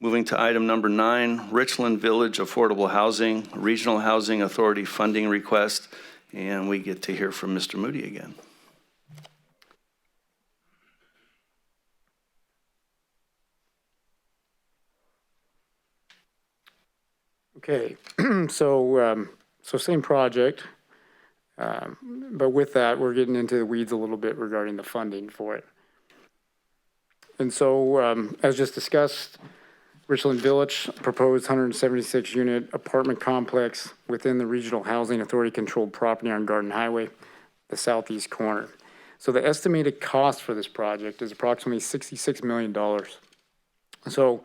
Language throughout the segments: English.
Moving to item number 9, Richland Village Affordable Housing, Regional Housing Authority funding request. And we get to hear from Mr. Moody again. Okay, so same project, but with that, we're getting into the weeds a little bit regarding the funding for it. And so, as just discussed, Richland Village proposed 176 unit apartment complex within the Regional Housing Authority controlled property on Garden Highway, the southeast corner. So the estimated cost for this project is approximately $66 million. So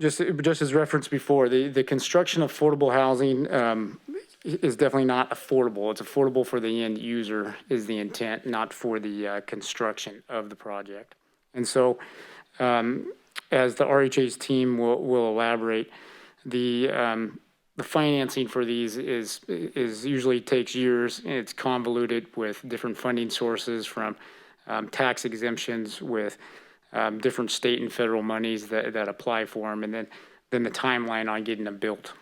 just as referenced before, the construction of affordable housing is definitely not affordable. It's affordable for the end user is the intent, not for the construction of the project. And so as the RHA's team will elaborate, the financing for these is usually takes years, and it's convoluted with different funding sources from tax exemptions with different state and federal monies that apply for them, and then the timeline on getting them built.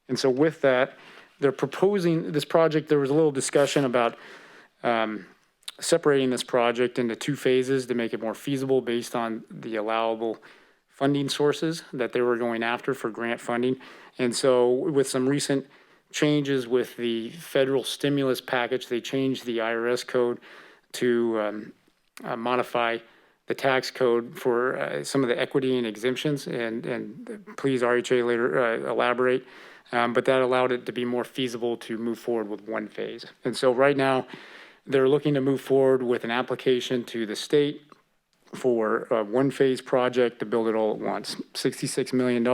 And so with that, they're proposing this project. There was a little discussion about separating this project into 2 phases to make it more feasible based on the allowable funding sources that they were going after for grant funding. And so with some recent changes with the federal stimulus package, they changed the IRS code to modify the tax code for some of the equity and exemptions, and please RHA later elaborate, but that allowed it to be more feasible to move forward with 1 phase. And so right now they're looking to move forward with an application to the state for a 1 phase project to build it all at once. $66 million,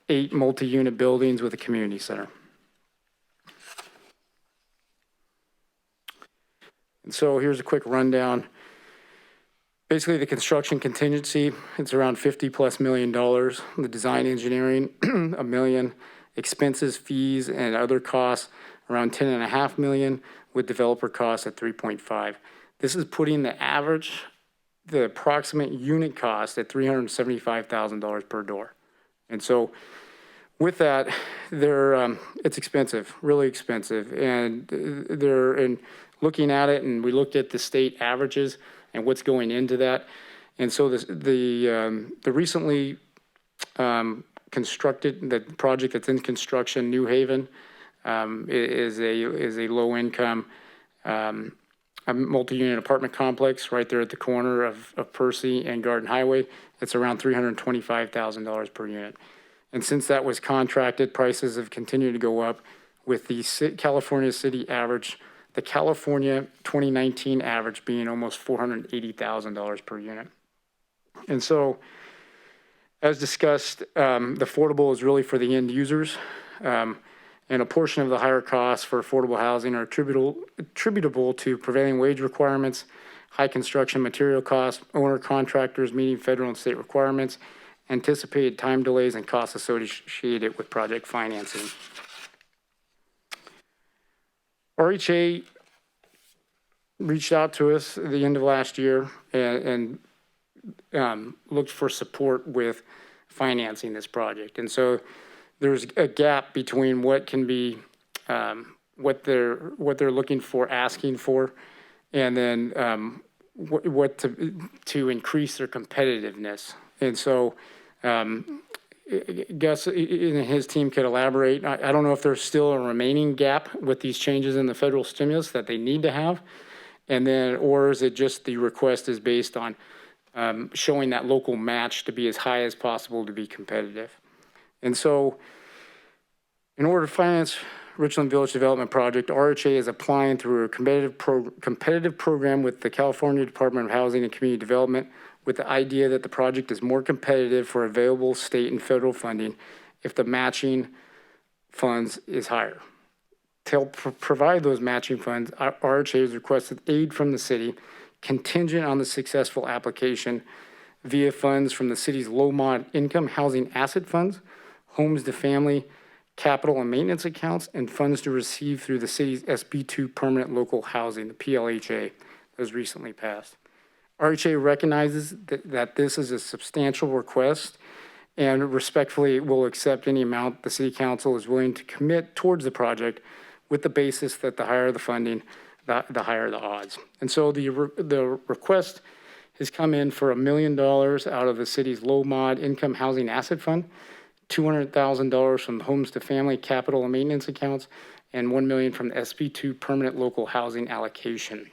8 multi-unit buildings with a community center. And so here's a quick rundown. Basically the construction contingency, it's around $50+ million. The design engineering, $1 million. Expenses, fees, and other costs, around $10.5 million, with developer costs at 3.5. This is putting the approximate unit cost at $375,000 per door. And so with that, it's expensive, really expensive. And in looking at it, and we looked at the state averages and what's going into that. And so the recently constructed, the project that's in construction, New Haven, is a low income a multi-unit apartment complex right there at the corner of Percy and Garden Highway. It's around $325,000 per unit. And since that was contracted, prices have continued to go up, with the California city average, the California 2019 average being almost $480,000 per unit. And so, as discussed, the affordable is really for the end users. And a portion of the higher costs for affordable housing are attributable to prevailing wage requirements, high construction material costs, owner contractors meeting federal and state requirements, anticipated time delays, and costs associated with project financing. RHA reached out to us at the end of last year and looked for support with financing this project. And so there's a gap between what can be, what they're looking for, asking for, and then what to increase their competitiveness. And so Gus and his team could elaborate. I don't know if there's still a remaining gap with these changes in the federal stimulus that they need to have, and then, or is it just the request is based on showing that local match to be as high as possible to be competitive. And so in order to finance Richland Village Development Project, RHA is applying through a competitive program with the California Department of Housing and Community Development, with the idea that the project is more competitive for available state and federal funding if the matching funds is higher. To help provide those matching funds, RHA has requested aid from the city contingent on the successful application via funds from the city's low mod income housing asset funds, homes to family, capital and maintenance accounts, and funds to receive through the city's SB2 permanent local housing, the PLHA, that was recently passed. RHA recognizes that this is a substantial request and respectfully will accept any amount the city council is willing to commit towards the project with the basis that the higher the funding, the higher the odds. And so the request has come in for $1 million out of the city's low mod income housing asset fund, $200,000 from the homes to family capital and maintenance accounts, and $1 million from the SB2 permanent local housing allocation.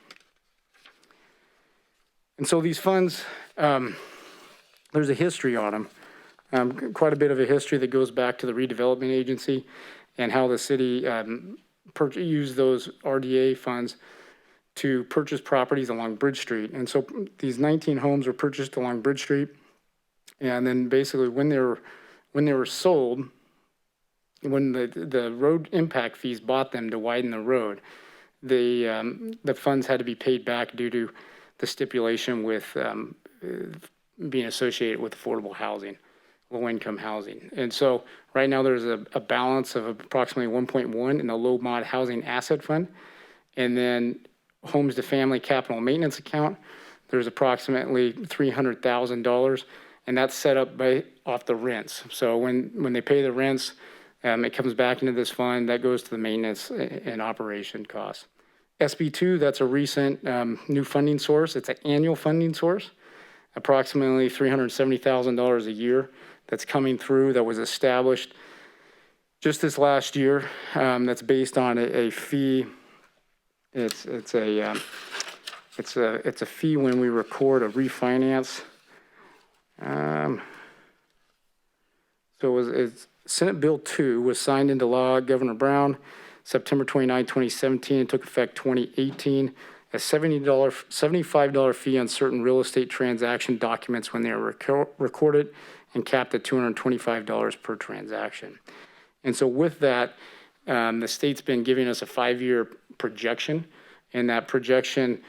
And so these funds, there's a history on them, quite a bit of a history that goes back to the redevelopment agency and how the city used those RDA funds to purchase properties along Bridge Street. And so these 19 homes were purchased along Bridge Street. And then basically when they were sold, when the road impact fees bought them to widen the road, the funds had to be paid back due to the stipulation with being associated with affordable housing, low-income housing. And so right now there's a balance of approximately 1.1 in the low mod housing asset fund. And then homes to family capital maintenance account, there's approximately $300,000, and that's set up off the rents. So when they pay the rents, it comes back into this fund that goes to the maintenance and operation costs. SB2, that's a recent new funding source. It's an annual funding source, approximately $370,000 a year that's coming through, that was established just this last year. That's based on a fee. It's a fee when we record a refinance. It's Senate Bill 2 was signed into law, Governor Brown, September 29, 2017, and took effect 2018. A $75 fee on certain real estate transaction documents when they are recorded, and capped at $225 per transaction. And so with that, the state's been giving us a 5-year projection, and that projection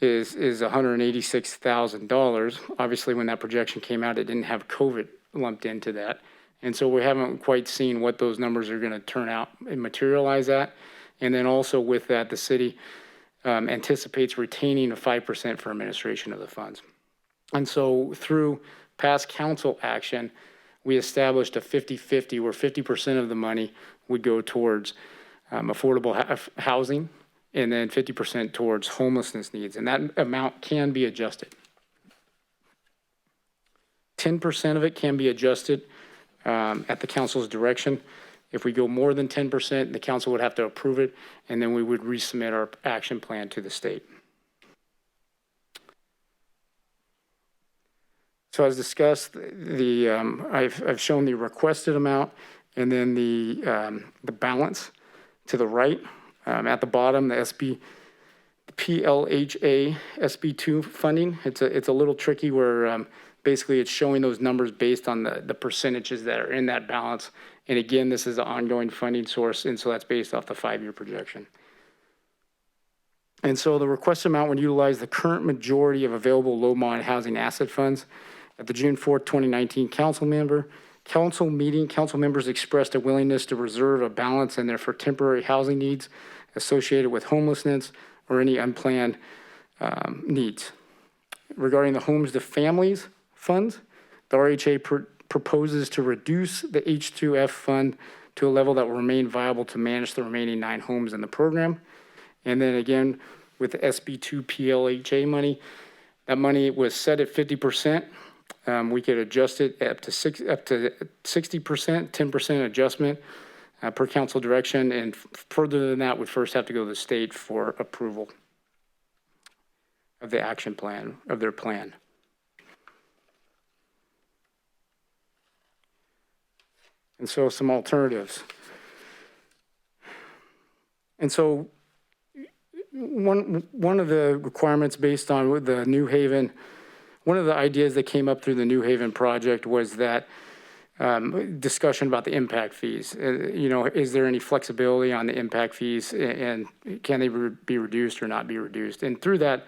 is $186,000. Obviously, when that projection came out, it didn't have COVID lumped into that. And so we haven't quite seen what those numbers are going to turn out and materialize at. And then also with that, the city anticipates retaining a 5% for administration of the funds. And so through past council action, we established a 50-50 where 50% of the money would go towards affordable housing and then 50% towards homelessness needs. And that amount can be adjusted. 10% of it can be adjusted at the council's direction. If we go more than 10%, the council would have to approve it, and then we would resubmit our action plan to the state. So as discussed, I've shown the requested amount and then the balance to the right. At the bottom, the PLHA SB2 funding. It's a little tricky where basically it's showing those numbers based on the percentages that are in that balance. And again, this is an ongoing funding source, and so that's based off the 5-year projection. And so the request amount would utilize the current majority of available low mod housing asset funds. At the June 4th, 2019 council members expressed a willingness to reserve a balance in there for temporary housing needs associated with homelessness or any unplanned needs. Regarding the homes to families funds, the RHA proposes to reduce the H2F fund to a level that will remain viable to manage the remaining 9 homes in the program. And then again, with the SB2 PLHA money, that money was set at 50%. We could adjust it up to 60%, 10% adjustment per council direction. And further than that, would first have to go to the state for approval of the action plan, of their plan. And so some alternatives. And so one of the requirements based on the New Haven, one of the ideas that came up through the New Haven project was that discussion about the impact fees. Is there any flexibility on the impact fees, and can they be reduced or not be reduced? And through that,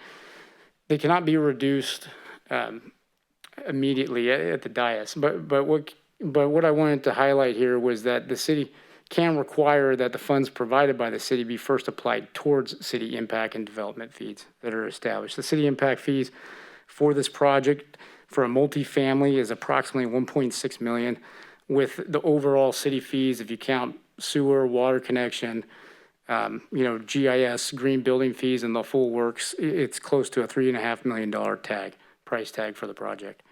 they cannot be reduced immediately at the dais. But what I wanted to highlight here was that the city can require that the funds provided by the city be first applied towards city impact and development fees that are established. The city impact fees for this project for a multifamily is approximately 1.6 million, with the overall city fees, if you count sewer, water connection, GIS, green building fees, and the full works, it's close to a $3.5 million price tag for the project.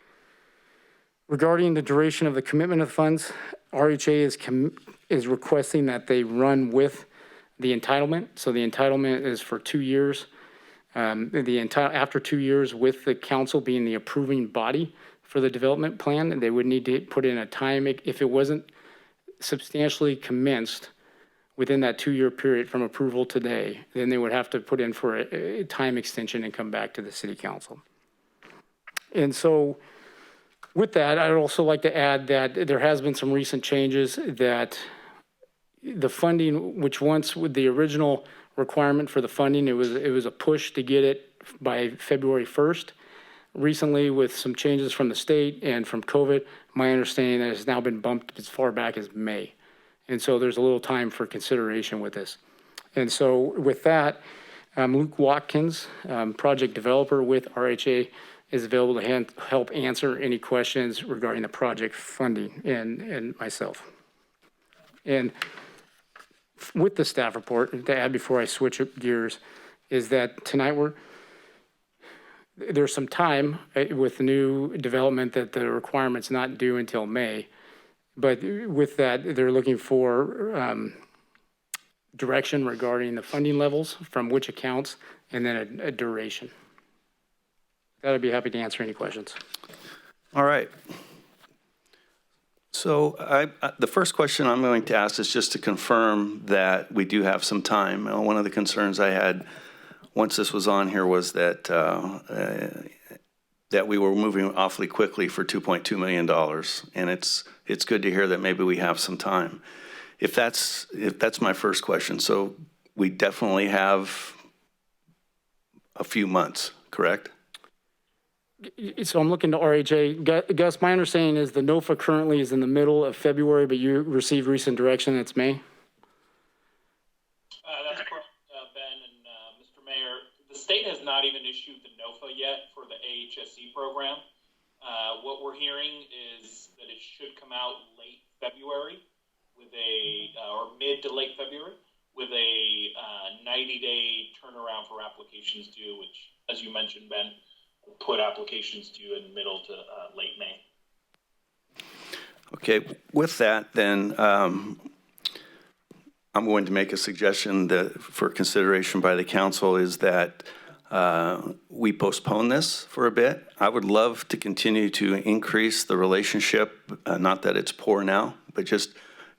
Regarding the duration of the commitment of funds, RHA is requesting that they run with the entitlement. So the entitlement is for 2 years. After 2 years, with the council being the approving body for the development plan, they would need to put in a time, if it wasn't substantially commenced within that 2-year period from approval today, then they would have to put in for a time extension and come back to the city council. And so with that, I'd also like to add that there has been some recent changes that the funding, which once with the original requirement for the funding, it was a push to get it by February 1st. Recently, with some changes from the state and from COVID, my understanding that it's now been bumped as far back as May. And so there's a little time for consideration with this. And so with that, Luke Watkins, project developer with RHA, is available to help answer any questions regarding the project funding and myself. And with the staff report, to add before I switch gears, is that tonight there's some time with new development that the requirement's not due until May. But with that, they're looking for direction regarding the funding levels from which accounts, and then a duration. I'd be happy to answer any questions. All right. So the first question I'm going to ask is just to confirm that we do have some time. One of the concerns I had once this was on here was that that we were moving awfully quickly for $2.2 million, and it's good to hear that maybe we have some time. If that's my first question, so we definitely have a few months, correct? So I'm looking to RHA. Gus, my understanding is the NOFA currently is in the middle of February, but you received recent direction, it's May? That's correct, Ben and Mr. Mayor. The state has not even issued the NOFA yet for the AHSC program. What we're hearing is that it should come out late February or mid to late February with a 90-day turnaround for applications due, which, as you mentioned, Ben, put applications due in middle to late May. Okay, with that, then I'm going to make a suggestion that for consideration by the council is that we postpone this for a bit. I would love to continue to increase the relationship, not that it's poor now, but just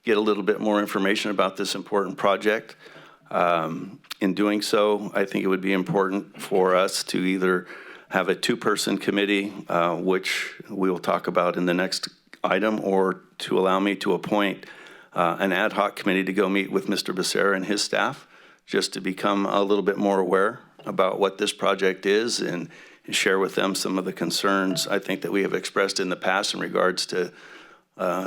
get a little bit more information about this important project. In doing so, I think it would be important for us to either have a 2-person committee, which we will talk about in the next item, or to allow me to appoint an ad hoc committee to go meet with Mr. Becerra and his staff, just to become a little bit more aware about what this project is and share with them some of the concerns I think that we have expressed in the past in regards to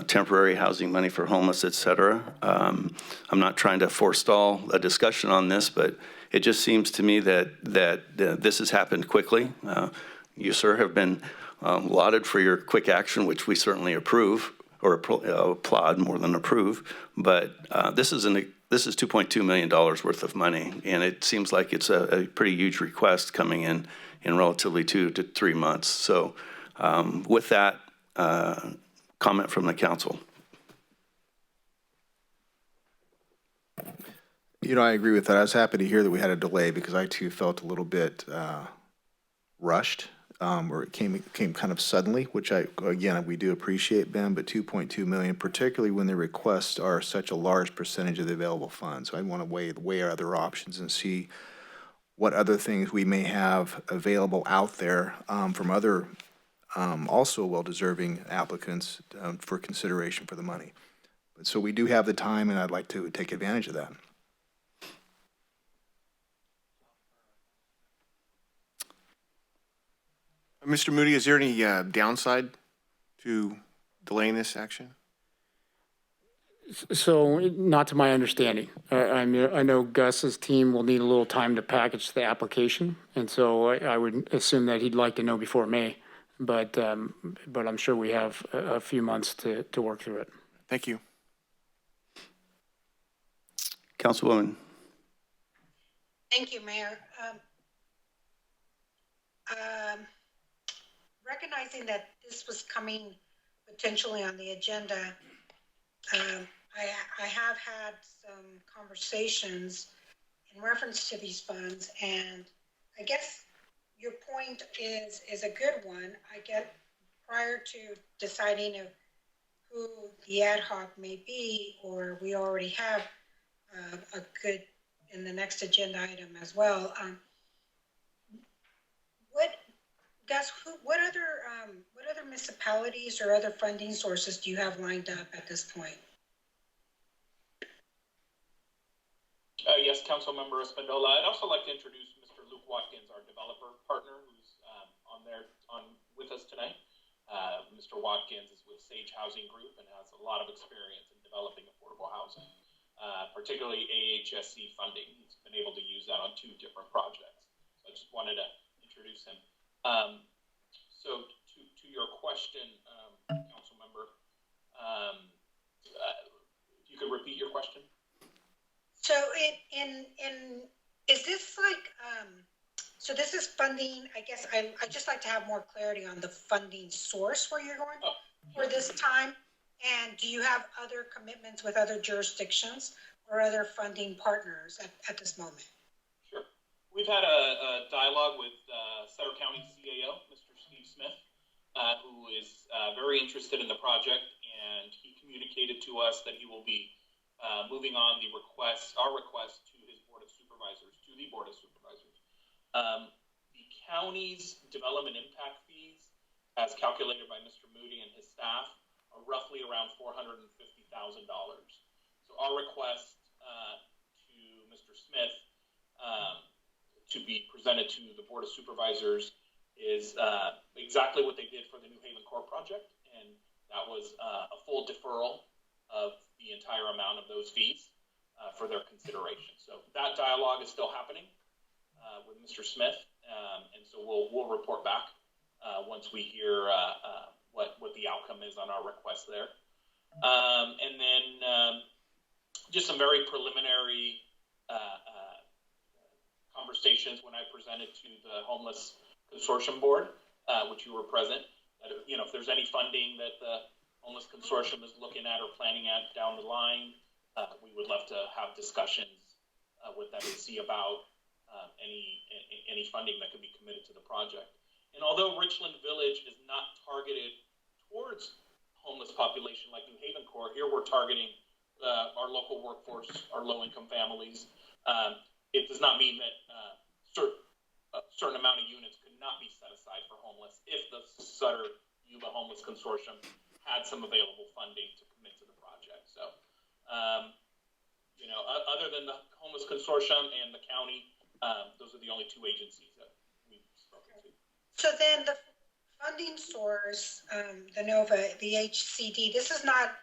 temporary housing money for homeless, et cetera. I'm not trying to forestall a discussion on this, but it just seems to me that this has happened quickly. You, sir, have been lauded for your quick action, which we certainly approve or applaud more than approve. But this is $2.2 million worth of money, and it seems like it's a pretty huge request coming in relatively 2 to 3 months. So with that, comment from the council. I agree with that. I was happy to hear that we had a delay because I too felt a little bit rushed, or it came kind of suddenly, which we do appreciate, Ben, but $2.2 million, particularly when the requests are such a large percentage of the available funds. So I want to weigh our other options and see what other things we may have available out there from other also well-deserving applicants for consideration for the money. So we do have the time, and I'd like to take advantage of that. Mr. Moody, is there any downside to delaying this action? So not to my understanding. I know Gus's team will need a little time to package the application. And so I would assume that he'd like to know before May. But I'm sure we have a few months to work through it. Thank you. Councilwoman. Thank you, Mayor. Recognizing that this was coming potentially on the agenda, I have had some conversations in reference to these funds, and I guess your point is a good one. I get prior to deciding who the ad hoc may be, or we already have a good in the next agenda item as well. What other municipalities or other funding sources do you have lined up at this point? Yes, Councilmember Espindola. I'd also like to introduce Mr. Luke Watkins, our developer partner, who's on with us tonight. Mr. Watkins is with Sage Housing Group and has a lot of experience in developing affordable housing, particularly AHSC funding. He's been able to use that on 2 different projects. So I just wanted to introduce him. So to your question, Council Member, if you could repeat your question. So is this like, so this is funding, I guess I just like to have more clarity on the funding source where you're going for this time. And do you have other commitments with other jurisdictions or other funding partners at this moment? Sure. We've had a dialogue with Sutter County CAO, Mr. Steve Smith, who is very interested in the project, and he communicated to us that he will be moving on our request to the Board of Supervisors. The county's development impact fees, as calculated by Mr. Moody and his staff, are roughly around $450,000. So our request to Mr. Smith to be presented to the Board of Supervisors is exactly what they did for the New Haven Core project, and that was a full deferral of the entire amount of those fees for their consideration. So that dialogue is still happening with Mr. Smith, and so we'll report back once we hear what the outcome is on our request there. And then just some very preliminary conversations when I presented to the Homeless Consortium Board, which you were present. That, if there's any funding that the Homeless Consortium is looking at or planning at down the line, we would love to have discussions with them and see about any funding that could be committed to the project. And although Richland Village is not targeted towards homeless population like New Haven Core, here we're targeting our local workforce, our low-income families. It does not mean that a certain amount of units could not be set aside for homeless if the Sutter Yuba Homeless Consortium had some available funding to commit to the project. So, other than the Homeless Consortium and the county, those are the only 2 agencies that we've spoken to. So then the funding source, the NOVA, the HCD, this is not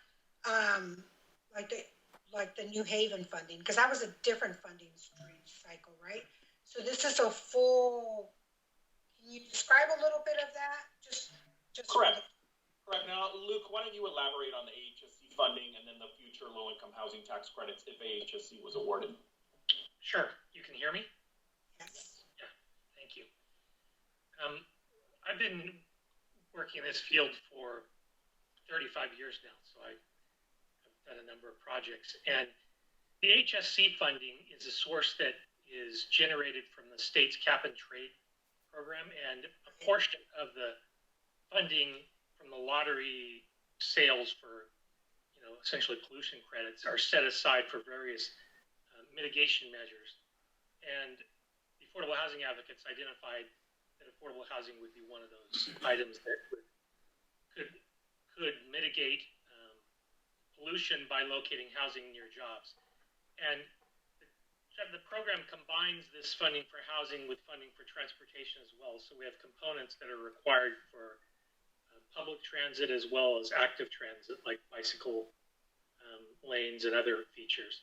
like the New Haven funding, because that was a different funding stream cycle, right? So this is a full. Can you describe a little bit of that? Just Correct. Correct. Now, Luke, why don't you elaborate on the AHSC funding and then the future low-income housing tax credits if AHSC was awarded? Sure. You can hear me? Yes. Yeah. Thank you. I've been working in this field for 35 years now, so I've done a number of projects. And the HSC funding is a source that is generated from the state's cap and trade program, and a portion of the funding from the lottery sales for, essentially pollution credits are set aside for various mitigation measures. And the Affordable Housing Advocates identified that affordable housing would be one of those items that could mitigate pollution by locating housing near jobs. And the program combines this funding for housing with funding for transportation as well. So we have components that are required for public transit as well as active transit, like bicycle lanes and other features.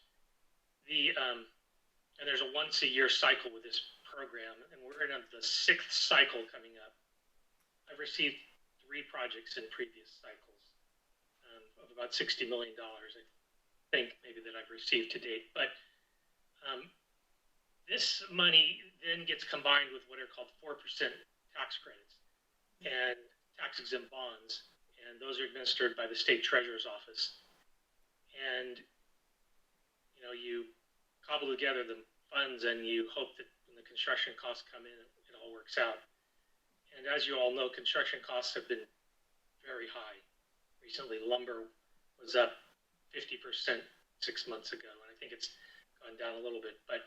And there's a once-a-year cycle with this program, and we're in the 6th cycle coming up. I've received 3 projects in previous cycles of about $60 million, I think, maybe that I've received to date. But this money then gets combined with what are called 4% tax credits and tax-exempt bonds, and those are administered by the state treasurer's office. And you cobble together the funds and you hope that when the construction costs come in, it all works out. And as you all know, construction costs have been very high. Recently, lumber was up 50% 6 months ago, and I think it's gone down a little bit, but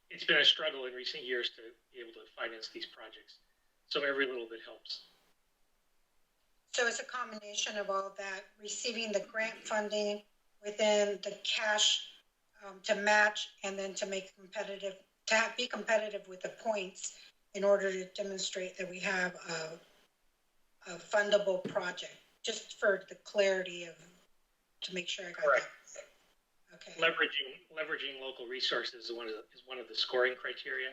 it's been a struggle in recent years to be able to finance these projects. So every little bit helps. So it's a combination of all that, receiving the grant funding within the cash to match, and then to make competitive, be competitive with the points in order to demonstrate that we have a fundable project. Just for the clarity of, to make sure I got Correct. that. Okay. Leveraging local resources is one of the scoring criteria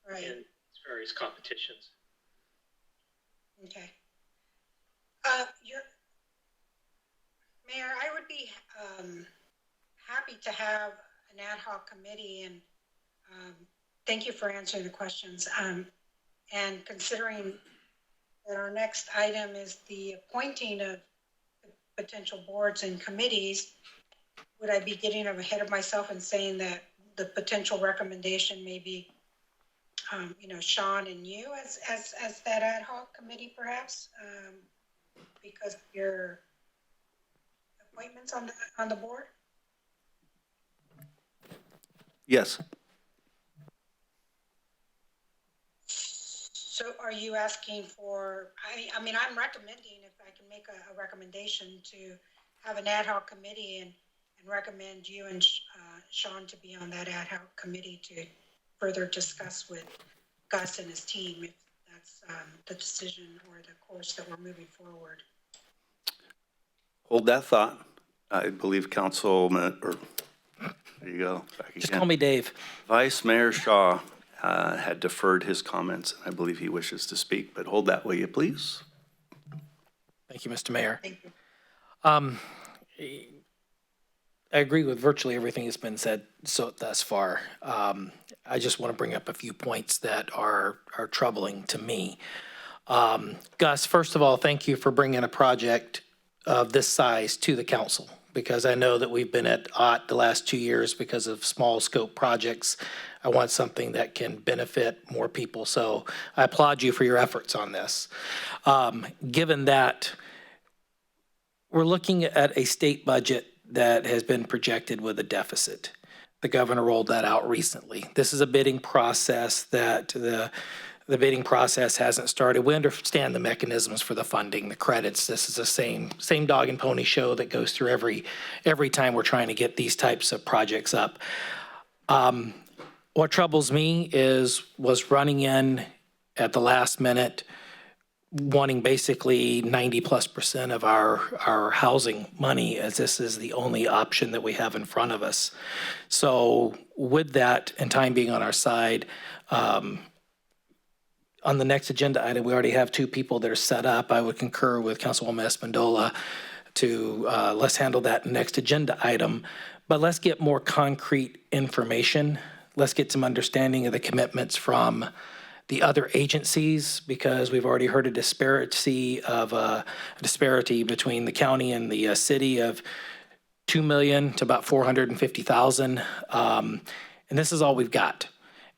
Right. in various competitions. Okay. Mayor, I would be happy to have an ad hoc committee, and thank you for answering the questions. And considering that our next item is the appointing of potential boards and committees, would I be getting ahead of myself and saying that the potential recommendation may be, Sean and you as that ad hoc committee, perhaps, because of your appointments on the board? Yes. So are you asking for, I mean, I'm recommending, if I can make a recommendation, to have an ad hoc committee and recommend you and Sean to be on that ad hoc committee to further discuss with Gus and his team, if that's the decision or the course that we're moving forward. Hold that thought. I believe Councilman, or there you go. Back Just again. call me Dave. Vice Mayor Shaw had deferred his comments, and I believe he wishes to speak, but hold that, will you please? Thank you, Mr. Mayor. Thank you. I agree with virtually everything that's been said thus far. I just want to bring up a few points that are troubling to me. Gus, first of all, thank you for bringing a project of this size to the council, because I know that we've been at aught the last 2 years because of small scope projects. I want something that can benefit more people, so I applaud you for your efforts on this. Given that we're looking at a state budget that has been projected with a deficit. The governor rolled that out recently. This is a bidding process that the bidding process hasn't started. We understand the mechanisms for the funding, the credits. This is the same dog and pony show that goes through every time we're trying to get these types of projects up. What troubles me was running in at the last minute, wanting basically 90+% of our housing money, as this is the only option that we have in front of us. So with that and time being on our side, on the next agenda item, we already have 2 people that are set up. I would concur with Councilwoman Espandola to let's handle that next agenda item, but let's get more concrete information. Let's get some understanding of the commitments from the other agencies, because we've already heard a disparity between the county and the city of $2 million to about $450,000. And this is all we've got.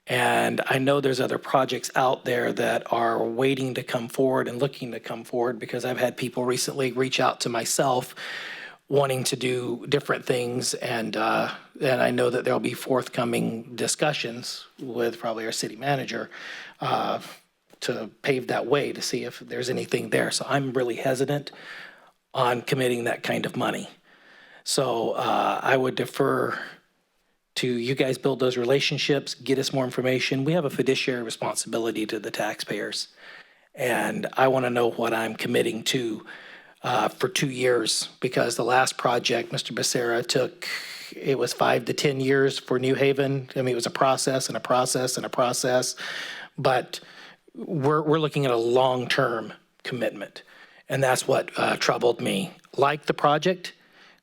And I know there's other projects out there that are waiting to come forward and looking to come forward, because I've had people recently reach out to myself wanting to do different things, and I know that there'll be forthcoming discussions with probably our city manager to pave that way to see if there's anything there. So I'm really hesitant on committing that kind of money. So I would defer to you guys, build those relationships, get us more information. We have a fiduciary responsibility to the taxpayers, and I want to know what I'm committing to. for 2 years, because the last project, Mr. Becerra, it was 5 to 10 years for New Haven. I mean, it was a process and a process and a process, but we're looking at a long-term commitment, and that's what troubled me. Like the project,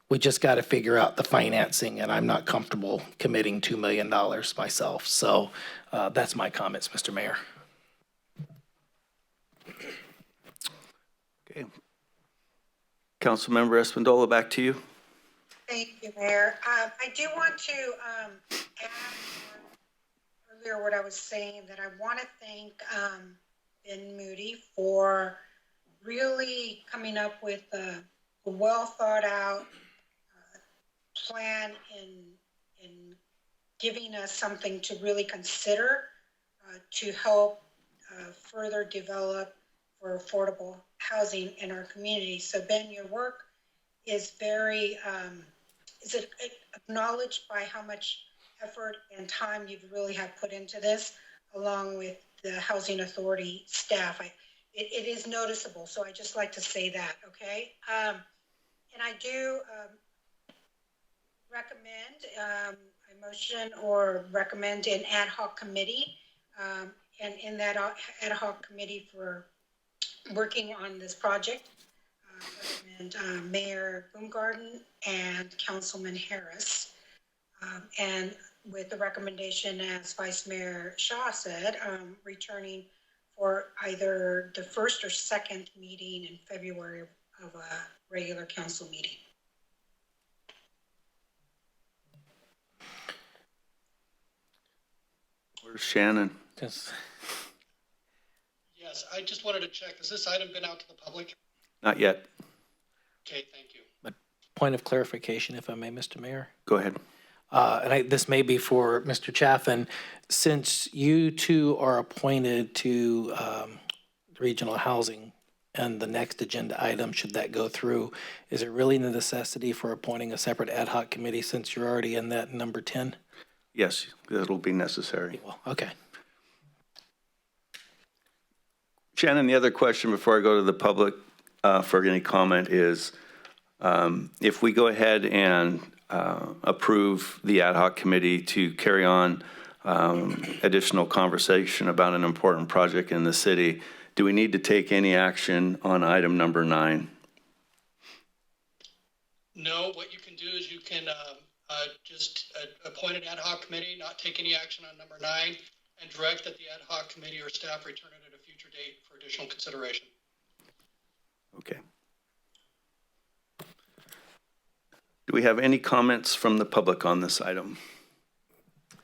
we just got to figure out the financing, and I'm not comfortable committing $2 million myself. So that's my comments, Mr. Mayor. Okay. Councilmember Espandola, back to you. Thank you, Mayor. I do want to add earlier what I was saying, that I want to thank Ben Moody for really coming up with a well thought out plan in giving us something to really consider to help further develop for affordable housing in our community. So Ben, your work is very, acknowledged by how much effort and time you really have put into this, along with the Housing Authority staff. It is noticeable, so I just like to say that, okay? And I do recommend, I motion or recommend an ad hoc committee, and in that ad hoc committee for working on this project, recommend Mayor Baumgarten and Councilman Harris, and with the recommendation, as Vice Mayor Shaw said, returning for either the first or second meeting in February of a regular council meeting. Where's Shannon? Yes. Yes, I just wanted to check, has this item been out to the public? Not yet. Okay, thank you. Point of clarification, if I may, Mr. Mayor. Go ahead. This may be for Mr. Chaffin. Since you two are appointed to regional housing and the next agenda item, should that go through, is it really the necessity for appointing a separate ad hoc committee since you're already in that number 10? Yes, it'll be necessary. Well, okay. Shannon, the other question before I go to the public for any comment is, if we go ahead and approve the ad hoc committee to carry on additional conversation about an important project in the city, do we need to take any action on item number 9? No, what you can do is you can just appoint an ad hoc committee, not take any action on number 9, and direct that the ad hoc committee or staff return it at a future date for additional consideration. Okay. Do we have any comments from the public on this item?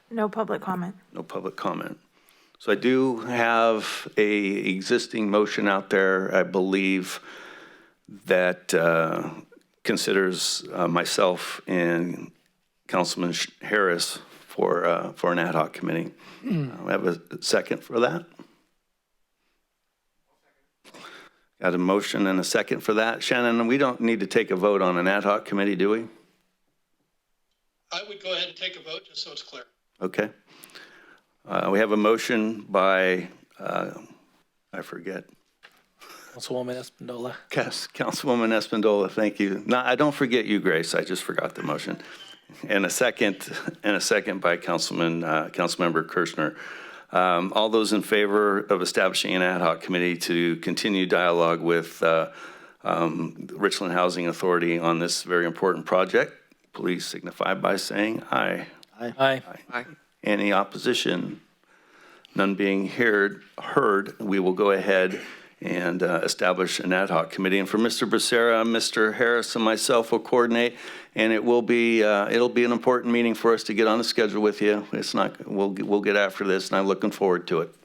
No public comment. No public comment. So I do have a existing motion out there, I believe, that considers myself and Councilman Harris for an ad hoc committee. We have a second for that? Got a motion and a second for that. Shannon, we don't need to take a vote on an ad hoc committee, do we? I would go ahead and take a vote just so it's clear. Okay. We have a motion by, I forget. Councilwoman Espandola. Yes, Councilwoman Espandola, thank you. No, I don't forget you, Grace. I just forgot the motion. And a second by Councilmember Kirschner. All those in favor of establishing an ad hoc committee to continue dialogue with Richland Housing Authority on this very important project, please signify by saying aye. Aye. Aye. Any opposition? None being heard, we will go ahead and establish an ad hoc committee. And for Mr. Becerra, Mr. Harris, and myself will coordinate, and it'll be an important meeting for us to get on the schedule with you. It's not, we'll get after this, and I'm looking forward to it.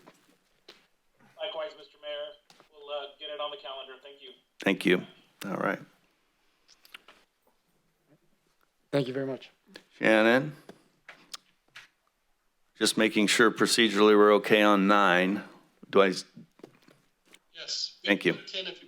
Likewise, Mr. Mayor, we'll get it on the calendar. Thank you. Thank you. All right. Thank you very much. Shannon? Just making sure procedurally we're okay on 9. Do I? Yes. Thank you. 10 if you